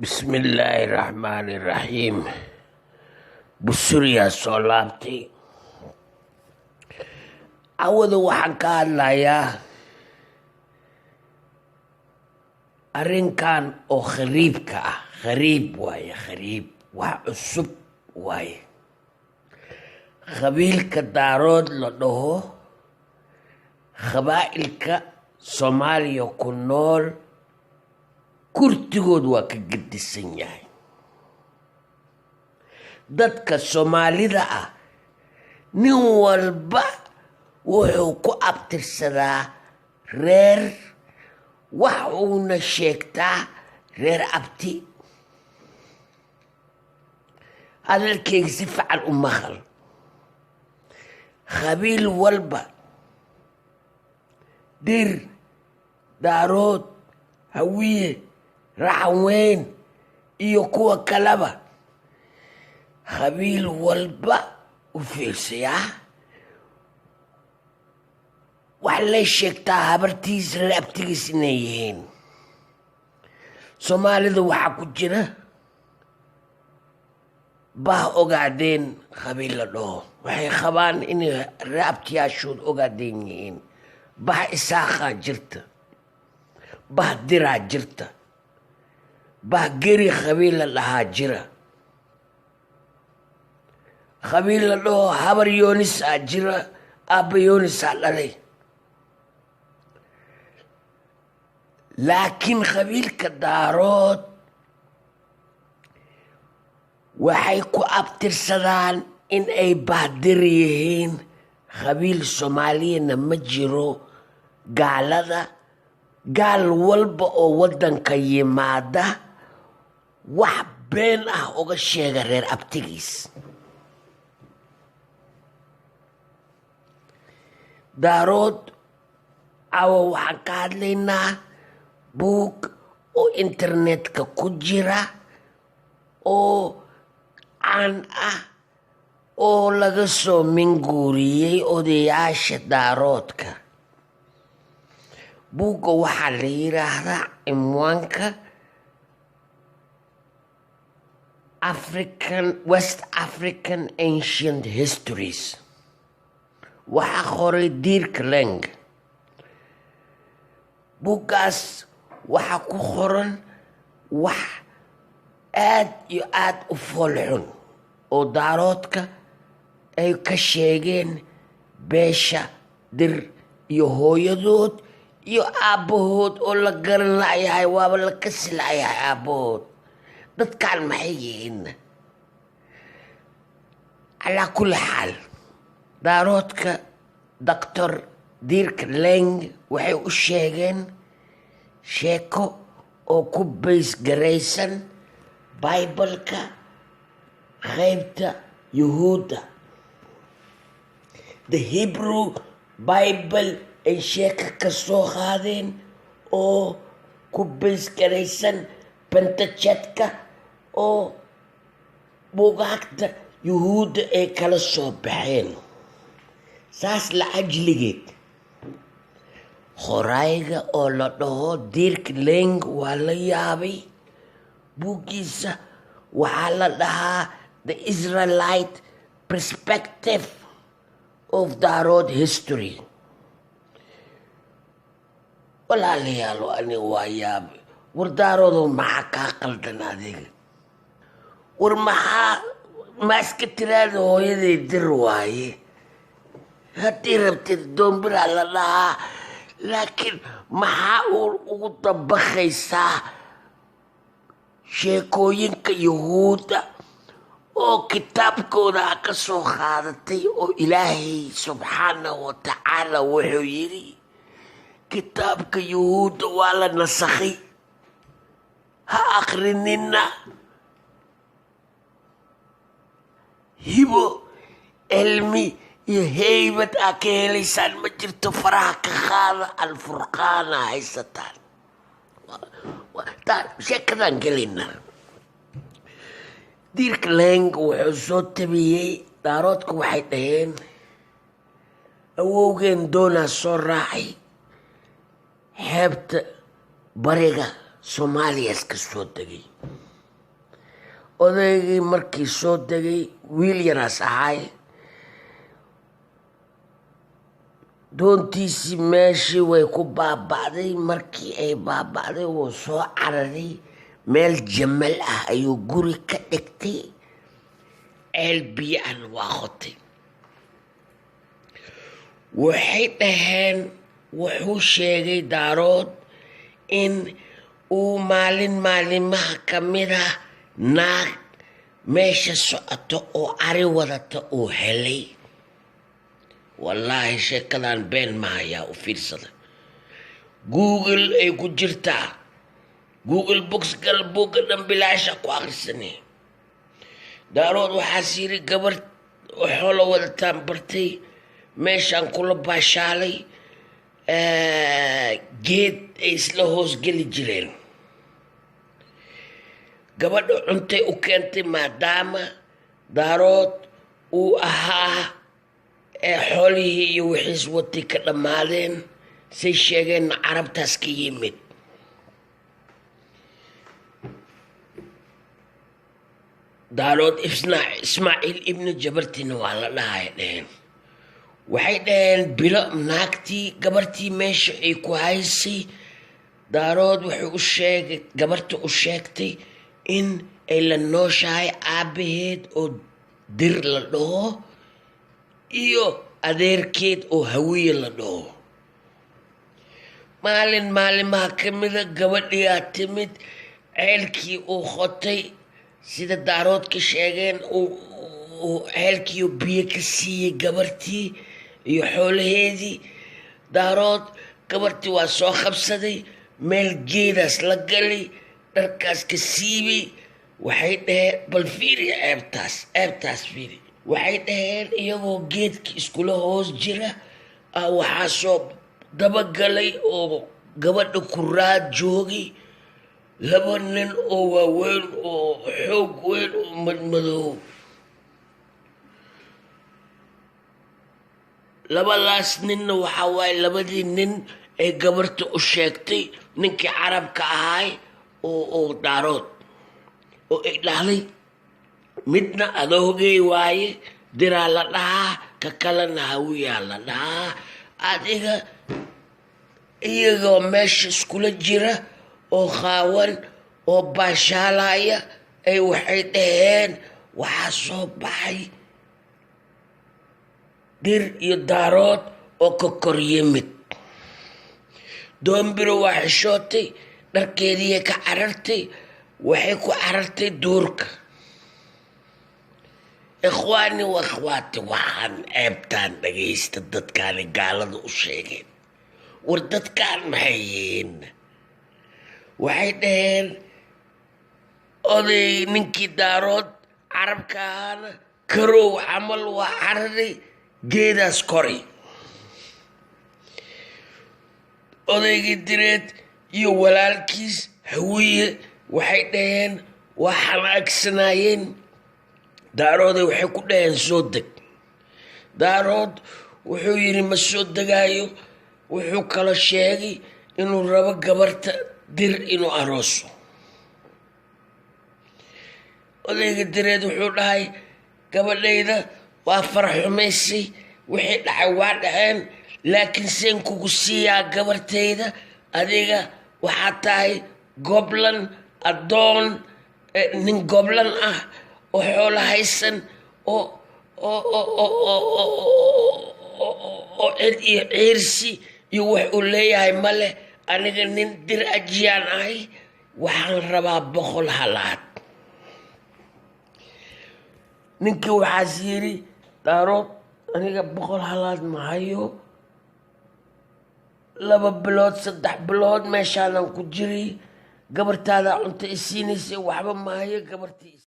بسم الله الرحمن الرحيم. بسوريا صلابتي عوض waxaan ka hadlayaa arrinkan oo khariibka ah. khariib waaye, khariib wax cusub waaye. qabiilka daarood la dhaho qabaa'ilka Soomaaliya ku nool kurtigood waa ka gedisan yahay. dadka Soomaalida ah nin walba wuxuu ku abtirsadaa reer, wax uuna sheegtaa reer abti. hadalkayga si fiican u maqal. qabiil walba, dir, daarood, hawiye, raxan weyn iyo kuwa kaleba, qabiil walba u fiirsayaa wax lay sheegtaa habartiisa reer abtigiis inay yihiin. Soomaalida waxaa ku jira bah ogaadeen qabiil la dhaho, waxay qabaan inay reer abtiyaashood ogaadeen yihiin. bah isaaqaa jirta, bah diraa jirta, bah geri qabiil la dhahaa jira, qabiil la dhaho habar yoonisaa jira, aabba yoonisaa dhalay. laakiin qabiilka daarood waxay ku abtirsadaan in ay bahdir yihiin. qabiil Soomaaliyana ma jiro. gaalada, gaal walba oo waddanka yimaada wax been ah uga sheega reer abtigiis. daarood caawa waxaan ka hadlaynaa buug oo internetka ku jira oo caan ah oo laga soo minguuriyey odayaasha daaroodka. buugga waxaa la yiraahdaa cinwaanka West African Ancient Histories. waxaa qoray Dirk Leng. buuggaas waxaa ku qoran wax aad iyo aad u foolxun oo daaroodka ay ka sheegeen beesha dir iyo hooyadood iyo aabbahood oo la garan layahay, waaba la kasi layahay aabbahood. dadkan maxay yihiin? calaa kulli xaal, daaroodka doctor Dirk Leng waxay u sheegeen sheeko oo ku bays garaysan Bible-ka qaybta Yuhuudda. The Hebrew Bible ay sheeko ka soo qaadeen oo ku bays garaysan Pentateuch-ka oo buugaagta Yuhuudda ay kala soo baxeen. saas la ajligeed qorayga oo la dhaho Dirk Leng waa la yaabay. buuggiisa waxaa la dhahaa The Israelite Perspective of Daarood History. walaalayaal ani waa yaabay. war daaroodo maxaa kaa qaldan adiga? war ma iska tiraada hooyaday dir waaye, haddii rabtid doombiraa la dhahaa. laakiin maxaa ugu dabaqaysaa sheekooyinka Yuhuudda oo kitaabkooda ka soo qaadatay oo ilaahay subxaanahu wa tacaala wuxuu yidhi kitaabka Yuhuudda waa la nasakhay, ha aqrinina. hibo, cilmi iyo heybad aa ka helaysaan ma jirto. faraha ka qaada, alfurqaana haysataan. sheekadan gelina. Dirk Leng wuxuu soo tabiyey daaroodka waxay dhaheen awowgeen doonaa soo raacay xeebta bariga Soomaaliya iska soo degay. odaygii markii soo degay wiil yaraas ahay doontiisii meeshii way ku baaba'day. markii ay baaba'day wuu soo cararay meel jamal ah ayuu guri ka dhigtay ceel biyo ahna waa qotay. waxay dhaheen wuxuu sheegay daarood in uu maalin maalimaha ka mid ah naag meesha socoto oo ari wadata uu helay. wallaahi sheekadan been mahayaa u fiirsada, google ay ku jirtaa, google box gal buugga dhan bilaasha ku akhrisanay. daarood waxaas yiri gabar xoolo wadataan bartay meeshaan kula baashaalay geed ay isla hoosgeli jireen. gabadha cuntay u keentay maadaama daarood uu ahaa xoolihii iyo wixiis watay ka dhammaadeen say sheegeenna carabtaas ka yimid. daarood ismaaciil ibnu jabartina waa la dhahay dheheen. waxay dhaheen bilo naagtii gabartii meesha ay ku haysay daarood wuxuu gabarta u sheegtay in ay la nooshahay aabbaheed oo dir la dhaho iyo adeerkeed oo hawiye la dhaho. maalin maalimaha ka mida gabadhiyaa timid ceelkii uu qotay sida daarood ka sheegeen ceelkiiu biyo ka siiyey gabartii iyo xoolaheedii. daarood gabartii waa soo qabsaday meel geedaas la galay dharkaas ka siibay. waxay dhaheen bal fiiri ceebtaas fiiri. waxay dhaheen iyagoo geedka iskula hoos jira waxaa soo dabagalay oo gabadha ku raad joogay laba nin oo waaweyn oo xoog weyn oo madmadow. labadaas ninna waxaa waaye labadii nin ay gabarta u sheegtay ninkii carabka ahay oo daarood oo ay dhahday midna adoogay waaye diraa la dhahaa ka kalena hawiyaa la dhahaa. adiga iyagoo meesha iskula jira oo qaawan oo baashaalaya ay waxay dhaheen waxaa soo baxay dir iyo daarood oo ka kor yimid. doombiro waa xishootay dharkeediiya ka carartay waxay ku carartay duurka. ikhwaani wa akhwaati waxaan ceebtaan dhagaysta dadkaani gaalada u sheegeen. war dadkaan maxay yihiin? waxay dhaheen oday ninkii daarood carabka ahaana karow camal waa cararay geedaas koray. odaygii direed iyo walaalkiis hawiye waxay dhaheen waa xanaagsanayeen. daarooday waxay ku dhaheen soo deg. daarood wuxuu yidhi ma soo degaayo. wuxuu kala sheegay inuu rabo gabarta dir inuu arooso. odayga direed wuxuu dhahay gabadhayda waa faraxumaysay wixii dhacay waa dhaceen laakiin seen kugu siiyaa gabartayda adiga waxaa tahay goblan addoon nin goblan ah oo xoolo haysan oo cid iyo ciirsi iyo wax uu leeyahay ma leh. aniga nin dir ajiyaan ahay waxaan rabaa 100 halaad. ninkii waxaas yidhi daarood aniga 100 halaad ma hayo. 2 bilood 3 bilood meeshaanan ku jiray gabartaada cunto isiinaysay waxba ma hayo gabartii